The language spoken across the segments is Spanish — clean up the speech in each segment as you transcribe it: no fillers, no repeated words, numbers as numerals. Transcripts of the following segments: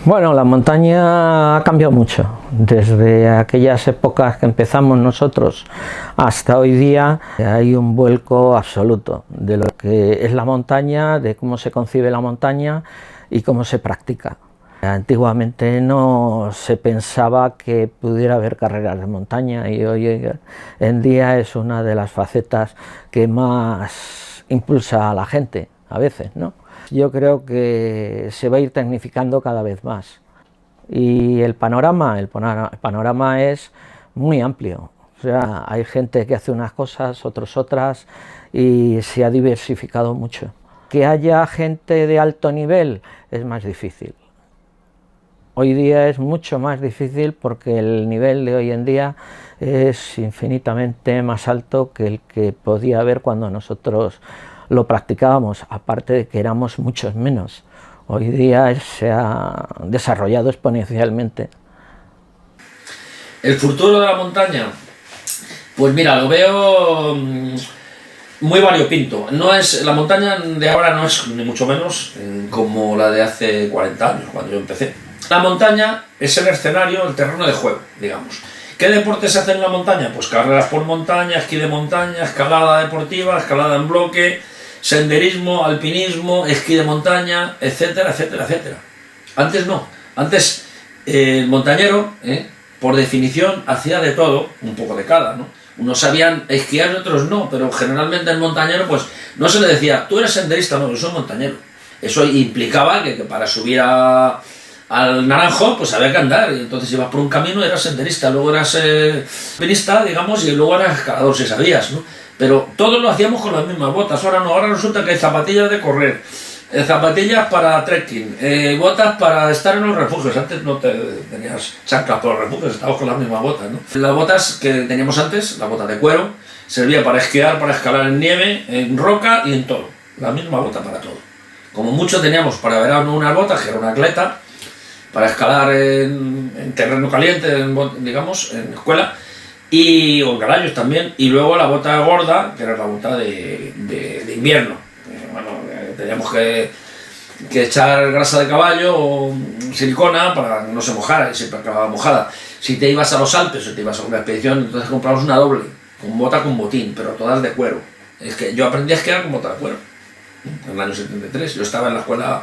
Bueno, la montaña ha cambiado mucho. Desde aquellas épocas que empezamos nosotros hasta hoy día hay un vuelco absoluto de lo que es la montaña, de cómo se concibe la montaña y cómo se practica. Antiguamente no se pensaba que pudiera haber carreras de montaña y hoy en día es una de las facetas que más impulsa a la gente, a veces, ¿no? Yo creo que se va a ir tecnificando cada vez más y el panorama es muy amplio. O sea, hay gente que hace unas cosas, otros otras, y se ha diversificado mucho. Que haya gente de alto nivel es más difícil. Hoy día es mucho más difícil porque el nivel de hoy en día es infinitamente más alto que el que podía haber cuando nosotros lo practicábamos, aparte de que éramos muchos menos. Hoy día se ha desarrollado exponencialmente. El futuro de la montaña, pues mira, lo veo muy variopinto. La montaña de ahora no es ni mucho menos como la de hace 40 años, cuando yo empecé. La montaña es el escenario, el terreno de juego, digamos. ¿Qué deportes se hacen en la montaña? Pues carreras por montaña, esquí de montaña, escalada deportiva, escalada en bloque, senderismo, alpinismo, esquí de montaña, etcétera, etcétera, etcétera. Antes no. Antes el montañero, por definición, hacía de todo, un poco de cada, ¿no? Unos sabían esquiar y otros no, pero generalmente el montañero, pues no se le decía, tú eres senderista, no, yo soy montañero. Eso implicaba que para subir al Naranjo, pues había que andar, y entonces ibas por un camino y eras senderista, luego eras alpinista, digamos, y luego eras escalador, si sabías, ¿no? Pero todos lo hacíamos con las mismas botas. Ahora no, ahora resulta que hay zapatillas de correr, zapatillas para trekking, botas para estar en los refugios. Antes no tenías chanclas por los refugios, estábamos con las mismas botas, ¿no? Las botas que teníamos antes, las botas de cuero, servía para esquiar, para escalar en nieve, en roca y en todo. La misma bota para todo. Como mucho teníamos para verano unas botas, que era una atleta, para escalar en terreno caliente, digamos, en escuela, o en caballos también, y luego la bota gorda, que era la bota de invierno. Bueno, teníamos que echar grasa de caballo o silicona para que no se mojara, y siempre acababa mojada. Si te ibas a los Alpes o te ibas a una expedición, entonces compramos una doble, con bota con botín, pero todas de cuero. Es que yo aprendí a esquiar con bota de cuero, en el año 73. Yo estaba en la escuela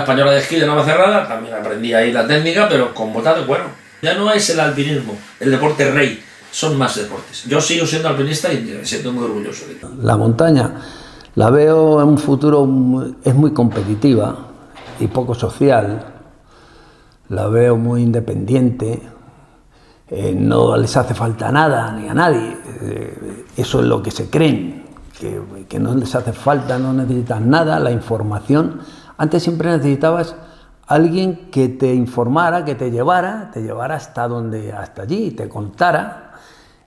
española de esquí de Navacerrada, también aprendí ahí la técnica, pero con botas de cuero. Ya no es el alpinismo, el deporte rey, son más deportes. Yo sigo siendo alpinista y me siento muy orgulloso de ello. La montaña la veo en un futuro, es muy competitiva y poco social, la veo muy independiente, no les hace falta nada ni a nadie, eso es lo que se creen, que no les hace falta, no necesitan nada, la información. Antes siempre necesitabas alguien que te informara, que te llevara hasta allí, te contara,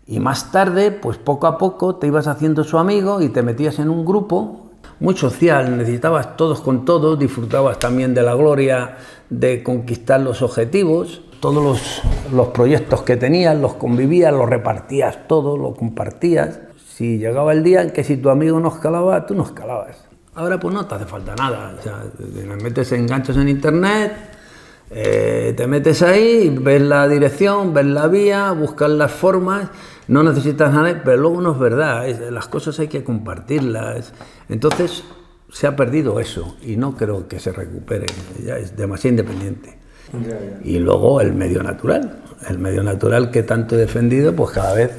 y más tarde, pues poco a poco te ibas haciendo su amigo y te metías en un grupo muy social, necesitabas todos con todos, disfrutabas también de la gloria de conquistar los objetivos, todos los proyectos que tenías, los convivías, los repartías todos, los compartías. Si llegaba el día en que si tu amigo no escalaba, tú no escalabas. Ahora pues no te hace falta nada, o sea, te metes enganchos en internet, te metes ahí, ves la dirección, ves la vía, buscas las formas, no necesitas nada, pero luego no es verdad, las cosas hay que compartirlas. Entonces se ha perdido eso y no creo que se recupere, ya es demasiado independiente. Y luego el medio natural que tanto he defendido, pues cada vez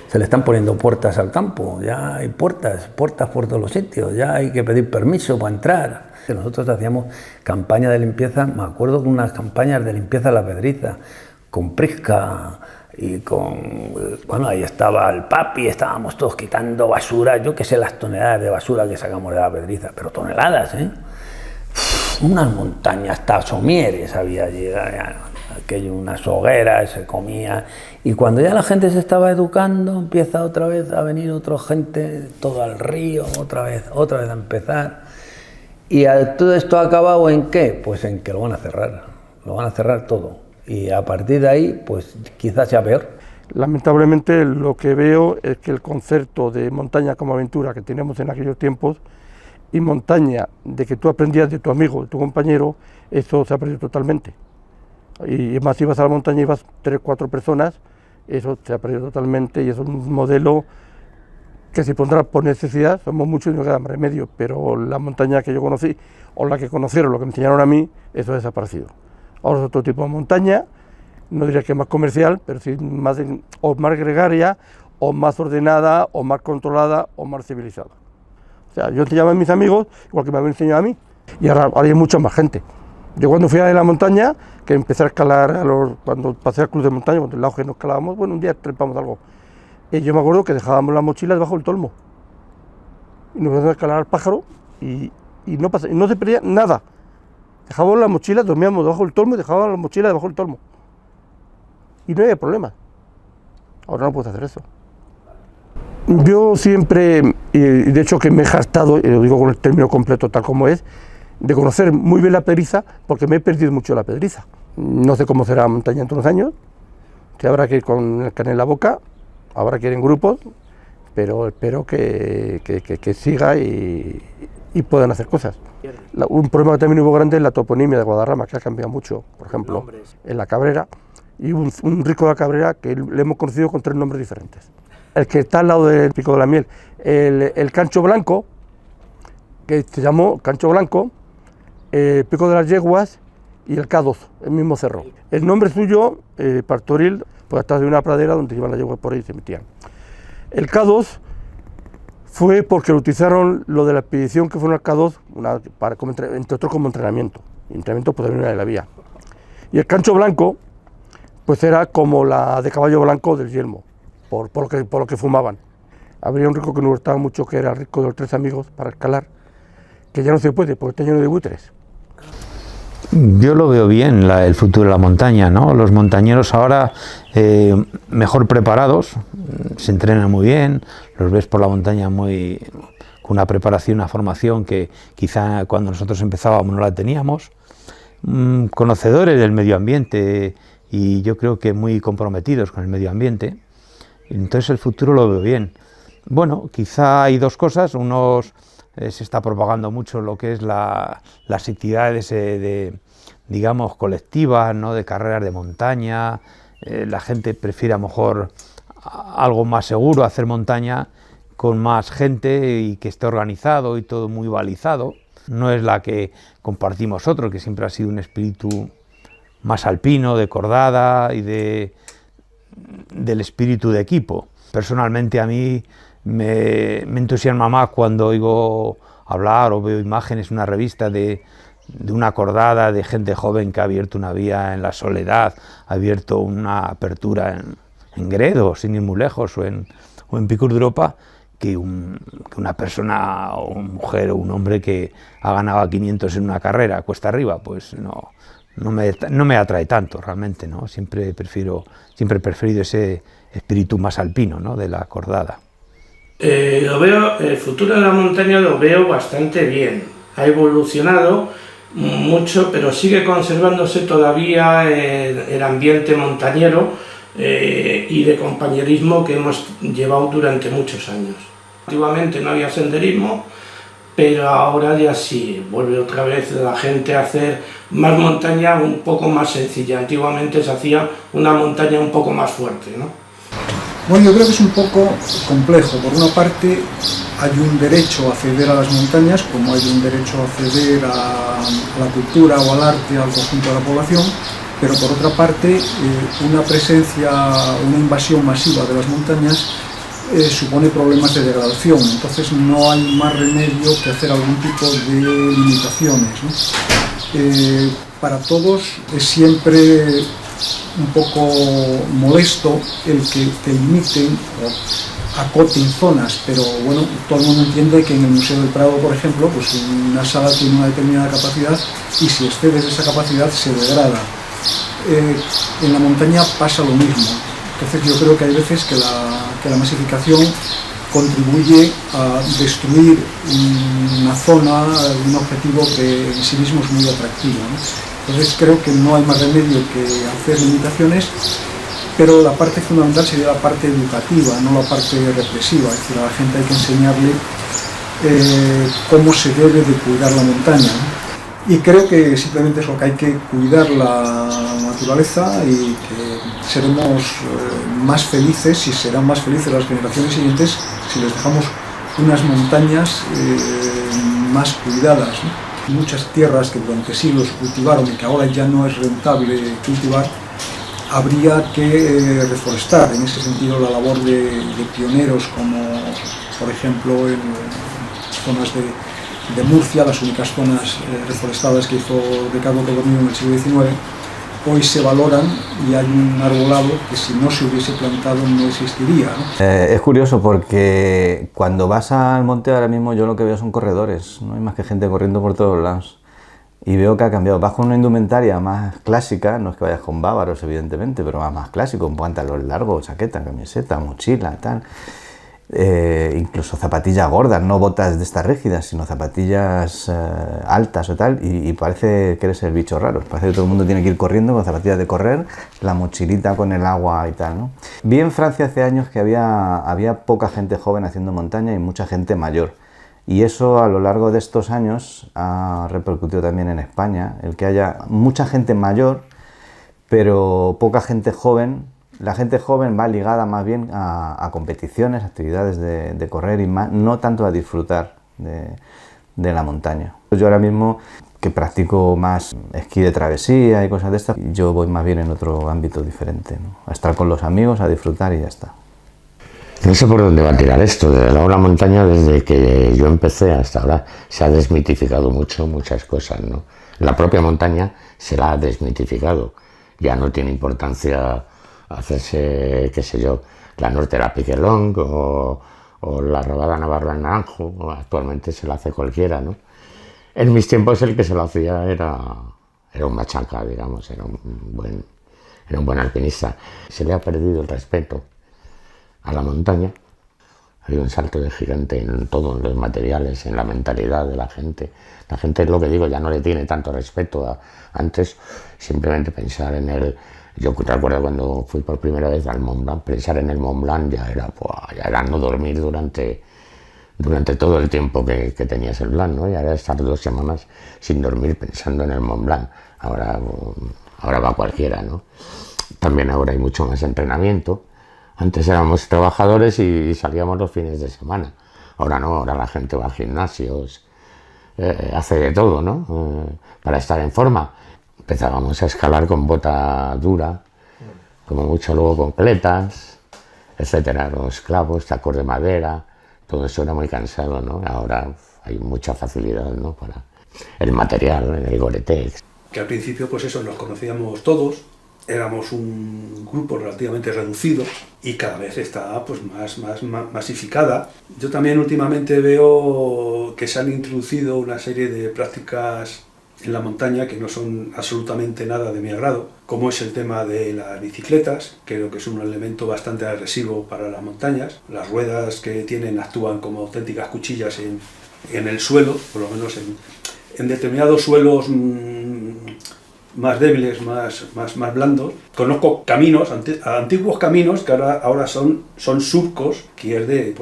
se le están poniendo puertas al campo, ya hay puertas por todos los sitios, ya hay que pedir permiso para entrar. Nosotros hacíamos campañas de limpieza, me acuerdo de unas campañas de limpieza de la Pedriza, con Prisca y bueno, ahí estaba el papi, estábamos todos quitando basura, yo qué sé las toneladas de basura que sacamos de la Pedriza, pero toneladas, unas montañas, hasta somieres había allí, aquello, unas hogueras, se comía, y cuando ya la gente se estaba educando, empieza otra vez a venir otra gente, todo al río, otra vez a empezar, y todo esto ha acabado ¿en qué? Pues en que lo van a cerrar todo, y a partir de ahí, pues quizás sea peor. Lamentablemente lo que veo es que el concepto de montaña como aventura que teníamos en aquellos tiempos y montaña, de que tú aprendías de tu amigo, de tu compañero, eso se ha perdido totalmente. Y más si vas a la montaña y vas 3 o 4 personas, eso se ha perdido totalmente y es un modelo que se pondrá por necesidad, somos muchos y no queda más remedio, pero la montaña que yo conocí, o la que conocieron, lo que me enseñaron a mí, eso ha desaparecido. Ahora es otro tipo de montaña, no diría que más comercial, pero sí más, o más gregaria, o más ordenada, o más controlada, o más civilizada. O sea, yo enseñaba a mis amigos, igual que me habían enseñado a mí, y ahora hay mucha más gente. Yo cuando fui a la montaña, que empecé a escalar, cuando pasé al club de montaña, cuando el auge nos escalábamos, bueno, un día trepamos algo. Y yo me acuerdo que dejábamos las mochilas debajo del tolmo. Y nos íbamos a escalar al pájaro y no se perdía nada. Dejábamos las mochilas, dormíamos debajo del tolmo y dejábamos las mochilas debajo del tolmo. Y no había problema. Ahora no puedes hacer eso. Yo siempre, y de hecho que me he jactado, y lo digo con el término completo tal como es, de conocer muy bien la Pedriza, porque me he perdido mucho la Pedriza. No sé cómo será la montaña en unos años, que habrá que ir con el carné en la boca, habrá que ir en grupos, pero espero que siga y puedan hacer cosas. Un problema que también hubo grande es la toponimia de Guadarrama, que ha cambiado mucho, por ejemplo, en la Cabrera, y un rico de la Cabrera que le hemos conocido con 3 nombres diferentes. El que está al lado del Pico de la Miel, el Cancho Blanco, que se llamó Cancho Blanco, el Pico de las Yeguas y el K2, el mismo cerro. El nombre suyo, Pastoril, pues atrás de una pradera donde iban las yeguas por ahí y se metían. El K2 fue porque lo utilizaron lo de la expedición que fue al K2, entre otros como entrenamiento. Y entrenamiento pues también era de la vía. Y el Cancho Blanco, pues era como la de caballo blanco del Yelmo, por lo que fumaban. Habría un rico que nos gustaba mucho, que era el rico de los 3 amigos para escalar, que ya no se puede porque está lleno de buitres. Yo lo veo bien, el futuro de la montaña, ¿no? Los montañeros ahora mejor preparados, se entrenan muy bien, los ves por la montaña con una preparación, una formación que quizá cuando nosotros empezábamos no la teníamos, conocedores del medio ambiente y yo creo que muy comprometidos con el medio ambiente, entonces el futuro lo veo bien. Bueno, quizá hay 2 cosas, se está propagando mucho lo que es las actividades digamos, colectivas, ¿no? De carreras de montaña, la gente prefiere a lo mejor algo más seguro, hacer montaña con más gente y que esté organizado y todo muy balizado. No es la que compartimos nosotros, que siempre ha sido un espíritu más alpino, de cordada y del espíritu de equipo. Personalmente a mí me entusiasma más cuando oigo hablar o veo imágenes en una revista de una cordada de gente joven que ha abierto una vía en la Soledad, ha abierto una apertura en Gredo, sin ir muy lejos, o en Picos de Europa, que una persona, o una mujer o un hombre que ha ganado a 500 en una carrera cuesta arriba, pues no me atrae tanto realmente, ¿no? Siempre he preferido ese espíritu más alpino, ¿no? De la cordada. El futuro de la montaña lo veo bastante bien. Ha evolucionado mucho, pero sigue conservándose todavía el ambiente montañero y de compañerismo que hemos llevado durante muchos años. Antiguamente no había senderismo, pero ahora ya sí, vuelve otra vez la gente a hacer más montaña un poco más sencilla. Antiguamente se hacía una montaña un poco más fuerte, ¿no? Bueno, yo creo que es un poco complejo. Por una parte, hay un derecho a acceder a las montañas, como hay un derecho a acceder a la cultura o al arte al conjunto de la población, pero por otra parte, una presencia, una invasión masiva de las montañas supone problemas de degradación. Entonces no hay más remedio que hacer algún tipo de limitaciones, ¿no? Para todos es siempre un poco molesto el que te limiten o acoten zonas, pero bueno, todo el mundo entiende que en el Museo del Prado, por ejemplo, pues una sala tiene una determinada capacidad y si excedes esa capacidad se degrada. En la montaña pasa lo mismo, entonces yo creo que hay veces que la masificación contribuye a destruir una zona, un objetivo que en sí mismo es muy atractivo, ¿no? Entonces creo que no hay más remedio que hacer limitaciones, pero la parte fundamental sería la parte educativa, no la parte represiva. Es decir, a la gente hay que enseñarle cómo se debe de cuidar la montaña, ¿no? Y creo que simplemente es lo que hay que cuidar la naturaleza y que seremos más felices y serán más felices las generaciones siguientes si les dejamos unas montañas más cuidadas, ¿no? Muchas tierras que durante siglos se cultivaron y que ahora ya no es rentable cultivar, habría que reforestar. En ese sentido, la labor de pioneros como, por ejemplo, en zonas de Murcia, las únicas zonas reforestadas que hizo Ricardo Codorníu en el siglo XIX, hoy se valoran y hay un arbolado que si no se hubiese plantado no existiría, ¿no? Es curioso porque cuando vas al monte ahora mismo yo lo que veo son corredores, no hay más que gente corriendo por todos lados. Y veo que ha cambiado. Vas con una indumentaria más clásica, no es que vayas con bávaros evidentemente, pero más clásico, un pantalón largo, chaqueta, camiseta, mochila, tal. Incluso zapatillas gordas, no botas de estas rígidas, sino zapatillas altas o tal, y parece que eres el bicho raro. Parece que todo el mundo tiene que ir corriendo con zapatillas de correr, la mochilita con el agua y tal, ¿no? Vi en Francia hace años que había poca gente joven haciendo montaña y mucha gente mayor. Y eso a lo largo de estos años ha repercutido también en España, el que haya mucha gente mayor, pero poca gente joven. La gente joven va ligada más bien a competiciones, actividades de correr y más, no tanto a disfrutar de la montaña. Yo ahora mismo que practico más esquí de travesía y cosas de estas, yo voy más bien en otro ámbito diferente, ¿no? A estar con los amigos, a disfrutar y ya está. No sé por dónde va a tirar esto. Desde luego la montaña, desde que yo empecé hasta ahora, se ha desmitificado muchas cosas, ¿no? La propia montaña se la ha desmitificado. Ya no tiene importancia hacerse, qué sé yo, la Norte Piquelong o la Rodada Navarra en Naranjo. Actualmente se la hace cualquiera, ¿no? En mis tiempos el que se lo hacía era un machaca, digamos, era un buen alpinista. Se le ha perdido el respeto a la montaña. Hay un salto de gigante en todo, en los materiales, en la mentalidad de la gente. La gente, es lo que digo, ya no le tiene tanto respeto. Antes, simplemente pensar en el... Yo recuerdo cuando fui por primera vez al Mont Blanc, pensar en el Mont Blanc ya era no dormir durante todo el tiempo que tenías el plan, ¿no? Y ahora estar 2 semanas sin dormir pensando en el Mont Blanc. Ahora va cualquiera, ¿no? También ahora hay mucho más entrenamiento. Antes éramos trabajadores y salíamos los fines de semana. Ahora no, ahora la gente va a gimnasios, hace de todo, ¿no? Para estar en forma. Empezábamos a escalar con bota dura, como mucho luego con cletas, etcétera, los clavos, tacos de madera, todo eso era muy cansado, ¿no? Ahora hay mucha facilidad, ¿no? Para el material, el Gore-Tex. Que al principio, pues eso, nos conocíamos todos. Éramos un grupo relativamente reducido y cada vez está pues más masificada. Yo también últimamente veo que se han introducido una serie de prácticas en la montaña que no son absolutamente nada de mi agrado, como es el tema de las bicicletas. Creo que es un elemento bastante agresivo para las montañas. Las ruedas que tienen actúan como auténticas cuchillas en el suelo, por lo menos en determinados suelos más débiles, más blandos. Conozco caminos, antiguos caminos que ahora son surcos, que es de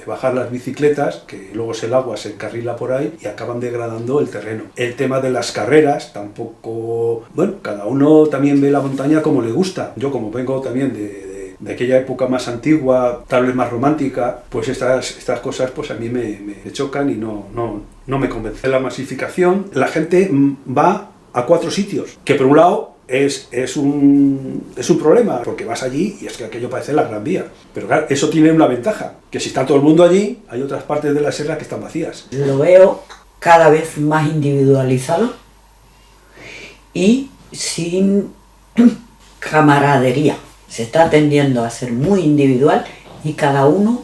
bajar las bicicletas, que luego el agua se encarrila por ahí y acaban degradando el terreno. El tema de las carreras tampoco... Bueno, cada uno también ve la montaña como le gusta. Yo, como vengo también de aquella época más antigua, tal vez más romántica, pues estas cosas pues a mí me chocan y no me convencen. La masificación, la gente va a 4 sitios, que por un lado es un problema, porque vas allí y es que aquello parece la Gran Vía. Pero claro, eso tiene una ventaja, que si está todo el mundo allí, hay otras partes de la sierra que están vacías. Lo veo cada vez más individualizado y sin camaradería. Se está tendiendo a ser muy individual y cada uno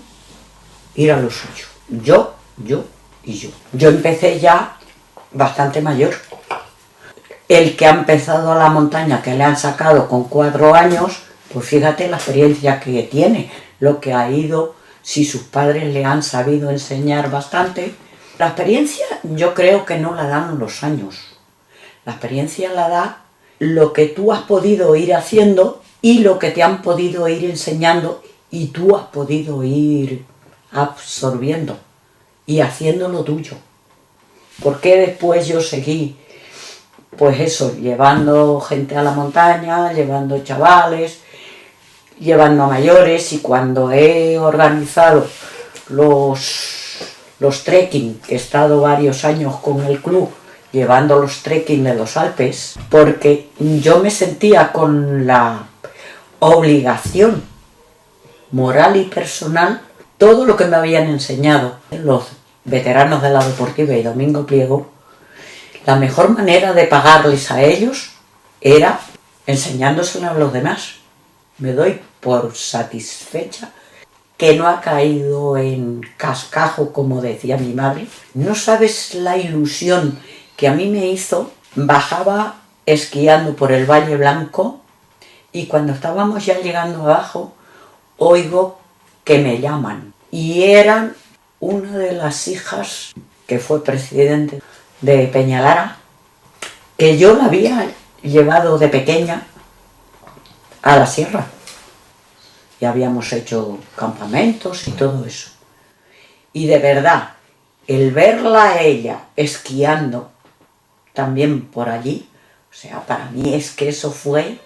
ir a lo suyo. Yo y yo. Yo empecé ya bastante mayor. El que ha empezado a la montaña, que le han sacado con 4 años, pues fíjate la experiencia que tiene, lo que ha ido, si sus padres le han sabido enseñar bastante. La experiencia yo creo que no la dan los años. La experiencia la da lo que tú has podido ir haciendo y lo que te han podido ir enseñando y tú has podido ir absorbiendo y haciendo lo tuyo. Porque después yo seguí, pues eso, llevando gente a la montaña, llevando chavales, llevando a mayores, y cuando he organizado los trekking, que he estado varios años con el club, llevando los trekking de los Alpes, porque yo me sentía con la obligación moral y personal, todo lo que me habían enseñado los veteranos de la Deportiva y Domingo Pliego, la mejor manera de pagarles a ellos era enseñándoselo a los demás. Me doy por satisfecha que no ha caído en cascajo, como decía mi madre. No sabes la ilusión que a mí me hizo. Bajaba esquiando por el Valle Blanco y cuando estábamos ya llegando abajo, oigo que me llaman. Y eran una de las hijas que fue presidente de Peñalara, que yo la había llevado de pequeña a la sierra. Y habíamos hecho campamentos y todo eso. Y de verdad, el verla a ella esquiando también por allí, o sea, para mí es que eso fue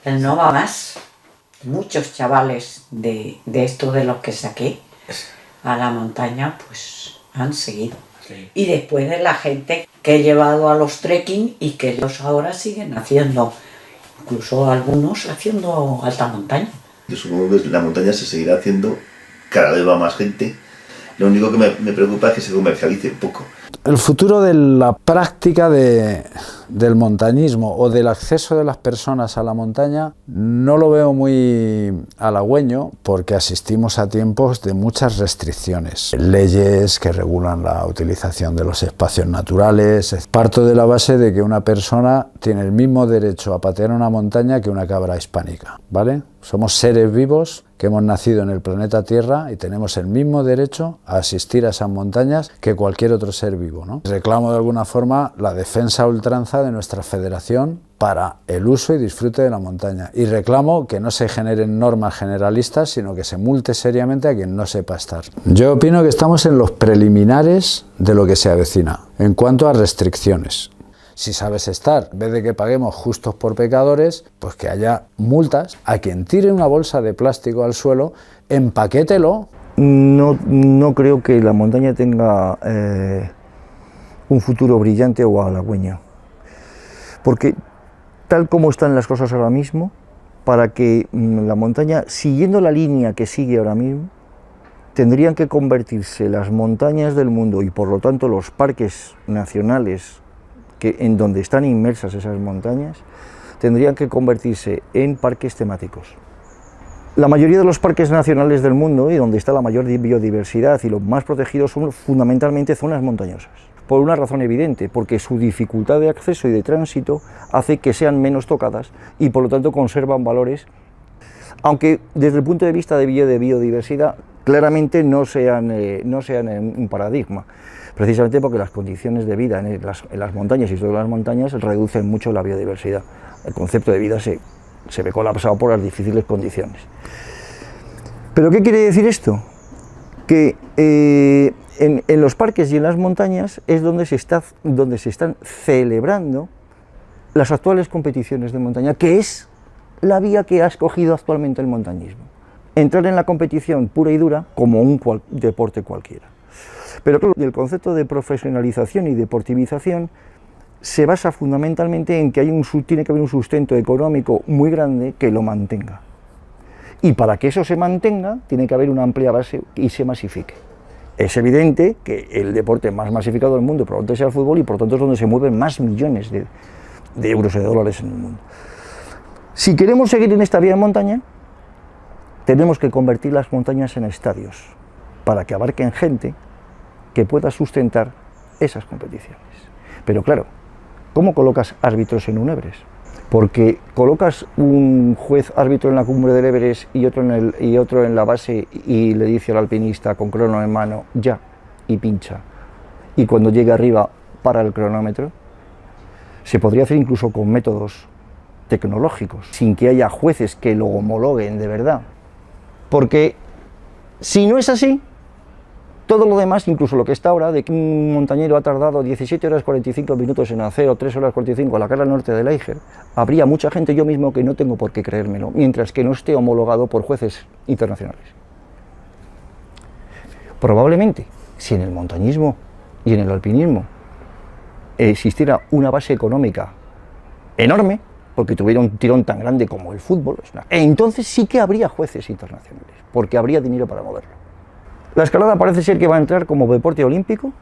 el no va más. Muchos chavales de estos de los que saqué a la montaña, pues han seguido. Sí. Y después de la gente que he llevado a los trekking y que ellos ahora siguen haciendo, incluso algunos haciendo alta montaña. Yo supongo que la montaña se seguirá haciendo, cada vez va más gente. Lo único que me preocupa es que se comercialice un poco. El futuro de la práctica del montañismo o del acceso de las personas a la montaña no lo veo muy halagüeño, porque asistimos a tiempos de muchas restricciones. Leyes que regulan la utilización de los espacios naturales. Parto de la base de que una persona tiene el mismo derecho a patear una montaña que una cabra hispánica, ¿vale? Somos seres vivos que hemos nacido en el planeta Tierra y tenemos el mismo derecho a asistir a esas montañas que cualquier otro ser vivo, ¿no? Reclamo de alguna forma la defensa a ultranza de nuestra federación para el uso y disfrute de la montaña, y reclamo que no se generen normas generalistas, sino que se multe seriamente a quien no sepa estar. Yo opino que estamos en los preliminares de lo que se avecina en cuanto a restricciones. Si sabes estar, en vez de que paguemos justos por pecadores, pues que haya multas a quien tire una bolsa de plástico al suelo, empaquételo. No creo que la montaña tenga un futuro brillante o halagüeño, porque tal como están las cosas ahora mismo, para que la montaña, siguiendo la línea que sigue ahora mismo, tendrían que convertirse las montañas del mundo y por lo tanto los parques nacionales en donde están inmersas esas montañas, tendrían que convertirse en parques temáticos. La mayoría de los parques nacionales del mundo, y donde está la mayor biodiversidad y los más protegidos, son fundamentalmente zonas montañosas. Por una razón evidente, porque su dificultad de acceso y de tránsito hace que sean menos tocadas y por lo tanto conservan valores, aunque desde el punto de vista de biodiversidad claramente no sean un paradigma, precisamente porque las condiciones de vida en las montañas y sobre las montañas reducen mucho la biodiversidad. El concepto de vida se ve colapsado por las difíciles condiciones. ¿Pero qué quiere decir esto? Que en los parques y en las montañas es donde se están celebrando las actuales competiciones de montaña, que es la vía que ha escogido actualmente el montañismo. Entrar en la competición pura y dura como un deporte cualquiera. Pero claro, el concepto de profesionalización y deportivización se basa fundamentalmente en que tiene que haber un sustento económico muy grande que lo mantenga. Y para que eso se mantenga, tiene que haber una amplia base y se masifique. Es evidente que el deporte más masificado del mundo probablemente sea el fútbol, y por lo tanto es donde se mueven más millones de euros y de dólares en el mundo. Si queremos seguir en esta vía de montaña, tenemos que convertir las montañas en estadios para que abarquen gente que pueda sustentar esas competiciones. Pero claro, ¿cómo colocas árbitros en un Everest? Porque colocas un juez árbitro en la cumbre del Everest y otro en la base, y le dice al alpinista con crono en mano, ya, y pincha. Y cuando llegue arriba, para el cronómetro. Se podría hacer incluso con métodos tecnológicos, sin que haya jueces que lo homologuen de verdad. Porque si no es así, Todo lo demás, incluso lo que está ahora, de que un montañero ha tardado 17 horas 45 minutos en hacer o 3 horas 45 a la cara norte del Eiger, habría mucha gente, yo mismo, que no tengo por qué creérmelo, mientras que no esté homologado por jueces internacionales. Probablemente, si en el montañismo y en el alpinismo existiera una base económica enorme, porque tuviera un tirón tan grande como el fútbol, entonces sí que habría jueces internacionales, porque habría dinero para moverlo. La escalada parece ser que va a entrar como deporte olímpico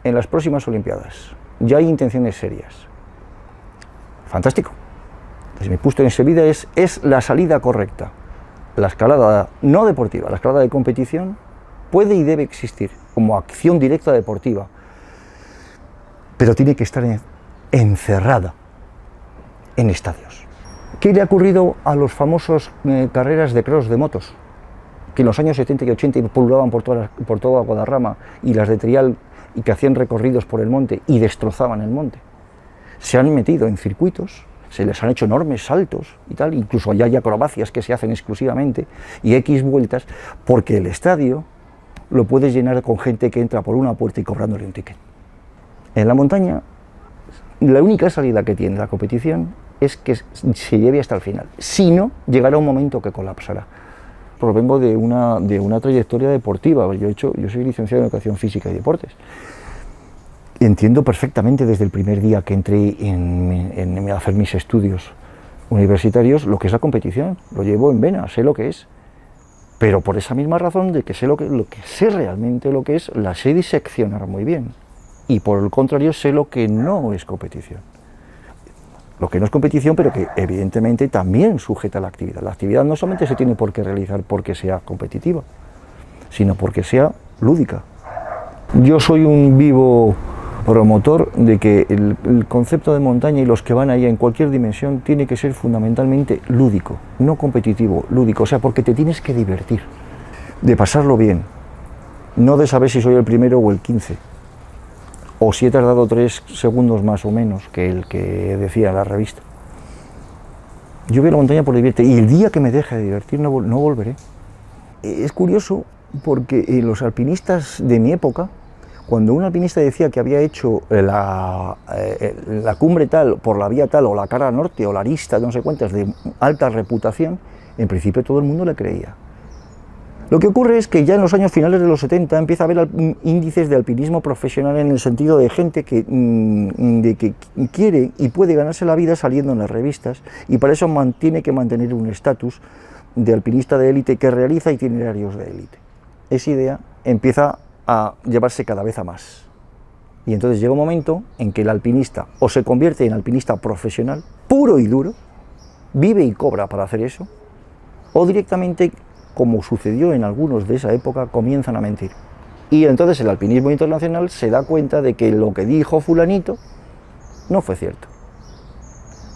en las próximas Olimpiadas. Ya hay intenciones serias. Fantástico. Desde mi punto de vista es la salida correcta. La escalada no deportiva, la escalada de competición, puede y debe existir como acción directa deportiva, pero tiene que estar encerrada en estadios. ¿Qué le ha ocurrido a los famosos carreras de cross de motos? Que en los años 70 y 80 pululaban por toda Guadarrama, y las de trial, y que hacían recorridos por el monte y destrozaban el monte. Se han metido en circuitos, se les han hecho enormes saltos y tal, incluso ya hay acrobacias que se hacen exclusivamente y X vueltas, porque el estadio lo puedes llenar con gente que entra por una puerta y cobrándole un ticket. En la montaña, la única salida que tiene la competición es que se lleve hasta el final. Si no, llegará un momento que colapsará. Provengo de una trayectoria deportiva. Yo soy licenciado en Educación Física y Deportes. Entiendo perfectamente desde el primer día que entré a hacer mis estudios universitarios lo que es la competición. Lo llevo en vena, sé lo que es. Pero por esa misma razón de que sé lo que sé realmente lo que es, la sé diseccionar muy bien. Y por el contrario sé lo que no es competición. Lo que no es competición, pero que evidentemente también sujeta a la actividad. La actividad no solamente se tiene por qué realizar porque sea competitiva, sino porque sea lúdica. Yo soy un vivo promotor de que el concepto de montaña y los que van ahí en cualquier dimensión tiene que ser fundamentalmente lúdico, no competitivo, lúdico, o sea, porque te tienes que divertir, de pasarlo bien, no de saber si soy el primero o el 15. O si he tardado 3 segundos más o menos que el que decía la revista. Yo veo la montaña por divertir, y el día que me deje de divertir no volveré. Es curioso porque los alpinistas de mi época, cuando un alpinista decía que había hecho la cumbre tal, por la vía tal, o la cara norte, o la arista, no sé cuántas, de alta reputación, en principio todo el mundo le creía. Lo que ocurre es que ya en los años finales de los 70 empieza a haber índices de alpinismo profesional en el sentido de gente que quiere y puede ganarse la vida saliendo en las revistas, y para eso tiene que mantener un estatus de alpinista de élite que realiza itinerarios de élite. Esa idea empieza a llevarse cada vez a más. Y entonces llega un momento en que el alpinista o se convierte en alpinista profesional, puro y duro, vive y cobra para hacer eso, o directamente, como sucedió en algunos de esa época, comienzan a mentir. Y entonces el alpinismo internacional se da cuenta de que lo que dijo fulanito no fue cierto.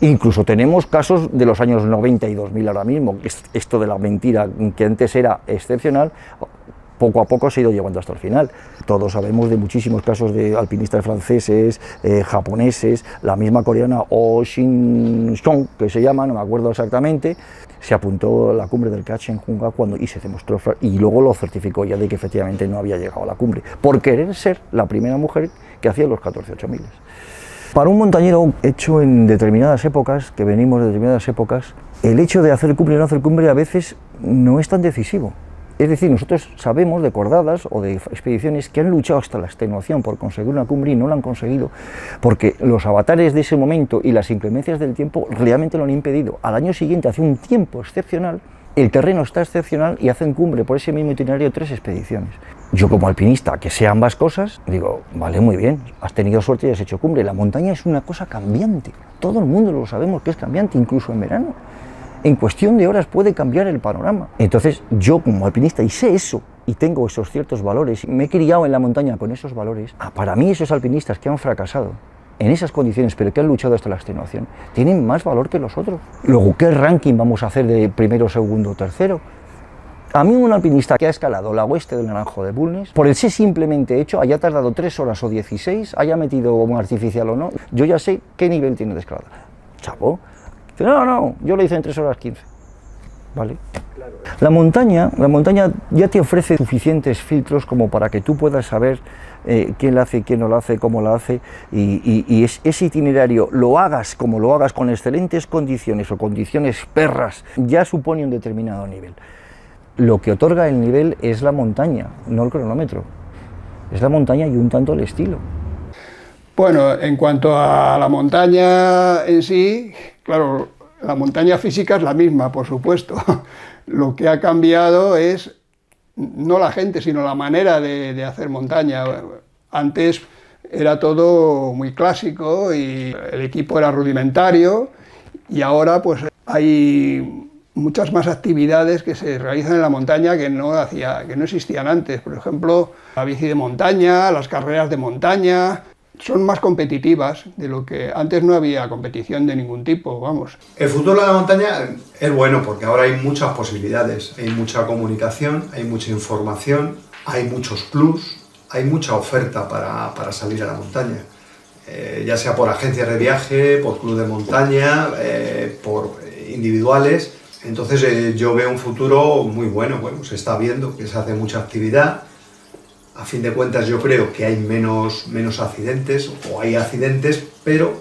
Incluso tenemos casos de los años 90 y 2000 ahora mismo, que esto de la mentira, que antes era excepcional, poco a poco se ha ido llevando hasta el final. Todos sabemos de muchísimos casos de alpinistas franceses, japoneses, la misma coreana Oh Shin-song, que se llama, no me acuerdo exactamente, se apuntó a la cumbre del Kachenjunga y se demostró, y luego lo certificó ya de que efectivamente no había llegado a la cumbre, por querer ser la primera mujer que hacía los 14.000. Para un montañero hecho en determinadas épocas, que venimos de determinadas épocas, el hecho de hacer cumbre o no hacer cumbre a veces no es tan decisivo. Es decir, nosotros sabemos de cordadas o de expediciones que han luchado hasta la extenuación por conseguir una cumbre y no la han conseguido, porque los avatares de ese momento y las inclemencias del tiempo realmente lo han impedido. Al año siguiente hace un tiempo excepcional, el terreno está excepcional y hacen cumbre por ese mismo itinerario 3 expediciones. Yo como alpinista, que sé ambas cosas, digo, vale, muy bien, has tenido suerte y has hecho cumbre. La montaña es una cosa cambiante, todo el mundo lo sabemos que es cambiante, incluso en verano. En cuestión de horas puede cambiar el panorama. Entonces yo como alpinista, y sé eso, y tengo esos ciertos valores, y me he criado en la montaña con esos valores, para mí esos alpinistas que han fracasado en esas condiciones, pero que han luchado hasta la extenuación, tienen más valor que los otros. Luego, ¿qué ranking vamos a hacer de primero, segundo, tercero? A mí un alpinista que ha escalado la Oeste del Naranjo de Bulnes, por ese simplemente hecho, haya tardado 3 horas o 16, haya metido un artificial o no, yo ya sé qué nivel tiene de escalada. Chavo. No, yo lo hice en 3 horas 15. ¿vale? La montaña ya te ofrece suficientes filtros como para que tú puedas saber quién la hace, quién no la hace, cómo la hace, y ese itinerario lo hagas como lo hagas con excelentes condiciones o condiciones perras, ya supone un determinado nivel. Lo que otorga el nivel es la montaña, no el cronómetro. Es la montaña y un tanto el estilo. Bueno, en cuanto a la montaña en sí, claro, la montaña física es la misma, por supuesto. Lo que ha cambiado es no la gente, sino la manera de hacer montaña. Antes era todo muy clásico y el equipo era rudimentario, y ahora pues hay muchas más actividades que se realizan en la montaña que no existían antes. Por ejemplo, la bici de montaña, las carreras de montaña, son más competitivas de lo que antes no había competición de ningún tipo, vamos. El futuro de la montaña es bueno porque ahora hay muchas posibilidades, hay mucha comunicación, hay mucha información, hay muchos clubs, hay mucha oferta para salir a la montaña, ya sea por agencias de viaje, por club de montaña, por individuales. Entonces yo veo un futuro muy bueno, se está viendo que se hace mucha actividad. A fin de cuentas yo creo que hay menos accidentes, o hay accidentes, pero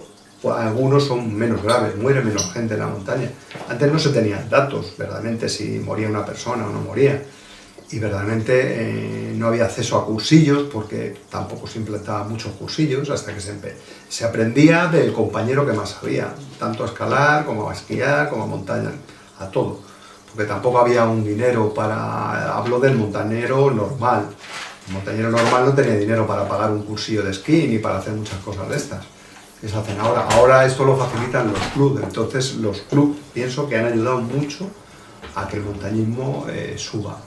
algunos son menos graves, muere menos gente en la montaña. Antes no se tenían datos, verdaderamente, si moría una persona o no moría. Y verdaderamente no había acceso a cursillos, porque tampoco se implantaban muchos cursillos, hasta que se aprendía del compañero que más sabía, tanto a escalar, como a esquiar, como a montaña, a todo. Porque tampoco había un dinero hablo del montañero normal. El montañero normal no tenía dinero para pagar un cursillo de esquí ni para hacer muchas cosas de estas que se hacen ahora. Ahora esto lo facilitan los clubes, entonces los clubes pienso que han ayudado mucho a que el montañismo suba.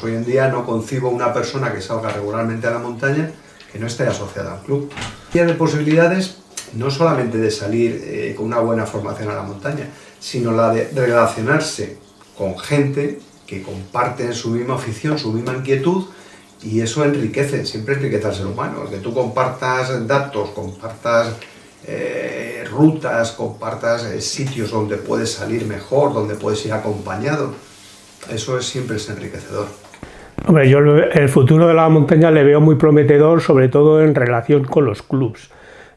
Hoy en día no concibo una persona que salga regularmente a la montaña que no esté asociada al club. Tiene posibilidades no solamente de salir con una buena formación a la montaña, sino la de relacionarse con gente que comparten su misma afición, su misma inquietud. Y eso siempre enriquece al ser humano, que tú compartas datos, compartas rutas, compartas sitios donde puedes salir mejor, donde puedes ir acompañado. Eso siempre es enriquecedor. Hombre, yo el futuro de la montaña le veo muy prometedor, sobre todo en relación con los clubs.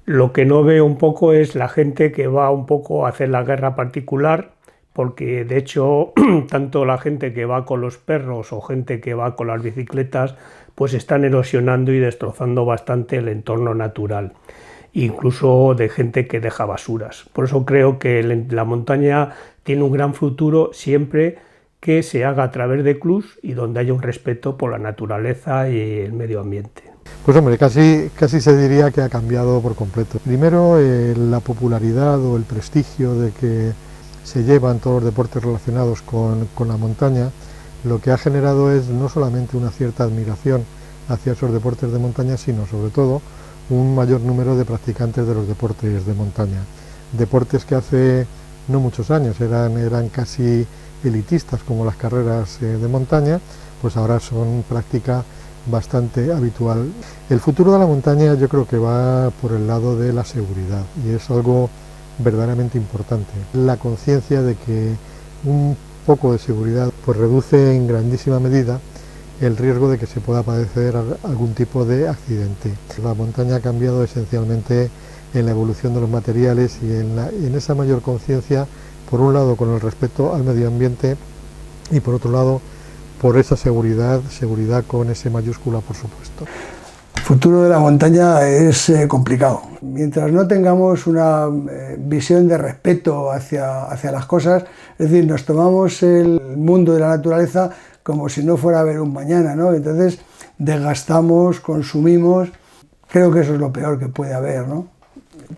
Lo que no veo un poco es la gente que va un poco a hacer la guerra particular, porque de hecho tanto la gente que va con los perros o gente que va con las bicicletas pues están erosionando y destrozando bastante el entorno natural, incluso de gente que deja basuras. Por eso creo que la montaña tiene un gran futuro siempre que se haga a través de clubs y donde haya un respeto por la naturaleza y el medio ambiente. Pues hombre, casi se diría que ha cambiado por completo. Primero, la popularidad o el prestigio de que se llevan todos los deportes relacionados con la montaña, lo que ha generado es no solamente una cierta admiración hacia esos deportes de montaña, sino sobre todo un mayor número de practicantes de los deportes de montaña. Deportes que hace no muchos años eran casi elitistas, como las carreras de montaña, pues ahora son práctica bastante habitual. El futuro de la montaña yo creo que va por el lado de la seguridad, y es algo verdaderamente importante. La conciencia de que un poco de seguridad pues reduce en grandísima medida el riesgo de que se pueda padecer algún tipo de accidente. La montaña ha cambiado esencialmente en la evolución de los materiales y en esa mayor conciencia, por un lado con el respeto al medio ambiente y por otro lado por esa seguridad con S mayúscula, por supuesto. El futuro de la montaña es complicado. Mientras no tengamos una visión de respeto hacia las cosas, es decir, nos tomamos el mundo de la naturaleza como si no fuera a haber un mañana, ¿no? Entonces desgastamos, consumimos, creo que eso es lo peor que puede haber, ¿no?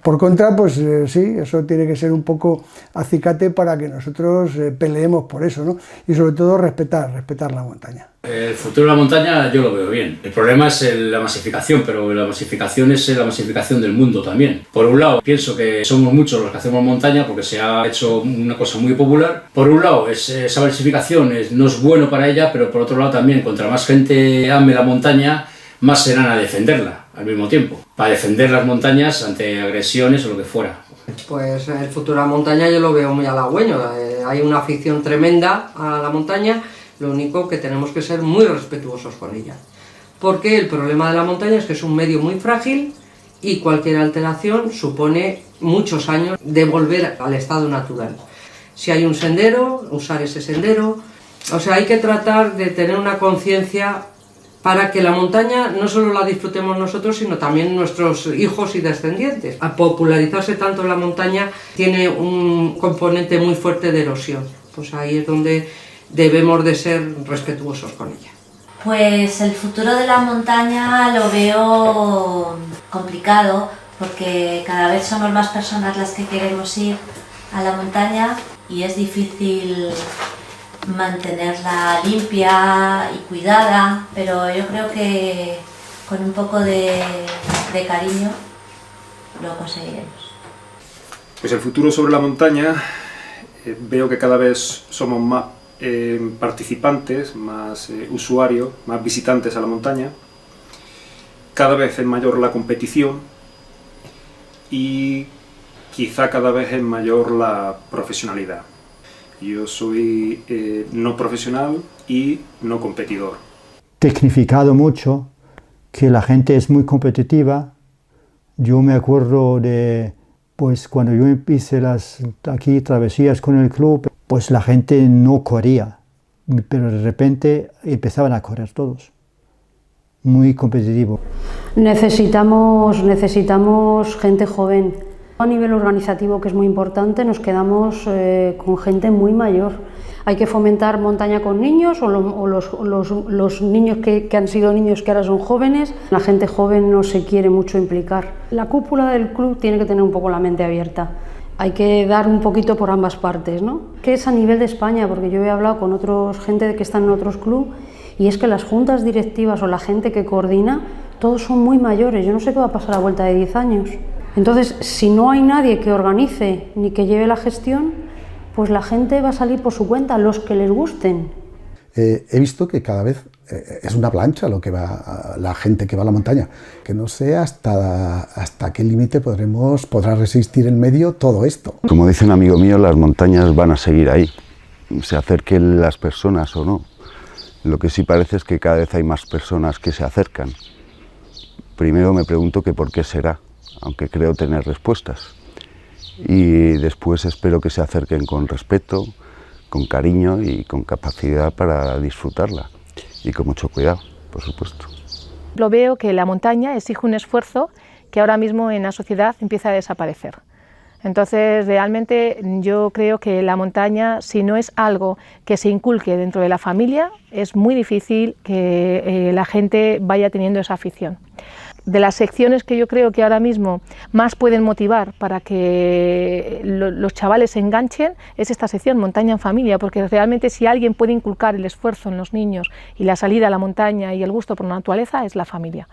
Por contra, pues sí, eso tiene que ser un poco acicate para que nosotros peleemos por eso, ¿no? Y sobre todo respetar la montaña. El futuro de la montaña yo lo veo bien. El problema es la masificación, pero la masificación es la masificación del mundo también. Por un lado, pienso que somos muchos los que hacemos montaña porque se ha hecho una cosa muy popular. Por un lado, esa masificación no es bueno para ella, pero por otro lado también, contra más gente ame la montaña, más serán a defenderla al mismo tiempo, para defender las montañas ante agresiones o lo que fuera. Pues el futuro de la montaña yo lo veo muy halagüeño, hay una afición tremenda a la montaña, lo único que tenemos que ser muy respetuosos con ella. Porque el problema de la montaña es que es un medio muy frágil y cualquier alteración supone muchos años de volver al estado natural. Si hay un sendero, usar ese sendero, o sea, hay que tratar de tener una conciencia para que la montaña no solo la disfrutemos nosotros, sino también nuestros hijos y descendientes. Al popularizarse tanto la montaña, tiene un componente muy fuerte de erosión. Pues ahí es donde debemos de ser respetuosos con ella. Pues el futuro de la montaña lo veo complicado, porque cada vez somos más personas las que queremos ir a la montaña y es difícil mantenerla limpia y cuidada, pero yo creo que con un poco de cariño lo conseguiremos. Pues el futuro sobre la montaña, veo que cada vez somos más participantes, más usuarios, más visitantes a la montaña. Cada vez es mayor la competición y quizá cada vez es mayor la profesionalidad. Yo soy no profesional y no competidor. Tecnificado mucho, que la gente es muy competitiva. Yo me acuerdo de, pues cuando yo hice las aquí travesías con el club, pues la gente no corría, pero de repente empezaban a correr todos. Muy competitivo. Necesitamos gente joven. A nivel organizativo, que es muy importante, nos quedamos con gente muy mayor. Hay que fomentar montaña con niños o los niños que han sido niños que ahora son jóvenes. La gente joven no se quiere mucho implicar. La cúpula del club tiene que tener un poco la mente abierta. Hay que dar un poquito por ambas partes, ¿no? Que es a nivel de España, porque yo he hablado con gente que está en otros clubes y es que las juntas directivas o la gente que coordina, todos son muy mayores. Yo no sé qué va a pasar a vuelta de 10 años. Entonces, si no hay nadie que organice ni que lleve la gestión, pues la gente va a salir por su cuenta, los que les gusten. He visto que cada vez es una plancha lo que va la gente que va a la montaña, que no sé hasta qué límite podrá resistir en medio todo esto. Como dice un amigo mío, las montañas van a seguir ahí, se acerquen las personas o no. Lo que sí parece es que cada vez hay más personas que se acercan. Primero me pregunto que por qué será, aunque creo tener respuestas. Y después espero que se acerquen con respeto, con cariño y con capacidad para disfrutarla. Y con mucho cuidado, por supuesto. Lo veo que la montaña exige un esfuerzo que ahora mismo en la sociedad empieza a desaparecer. Entonces, realmente yo creo que la montaña, si no es algo que se inculque dentro de la familia, es muy difícil que la gente vaya teniendo esa afición. De las secciones que yo creo que ahora mismo más pueden motivar para que los chavales se enganchen es esta sección Montaña en Familia, porque realmente si alguien puede inculcar el esfuerzo en los niños y la salida a la montaña y el gusto por la naturaleza es la familia.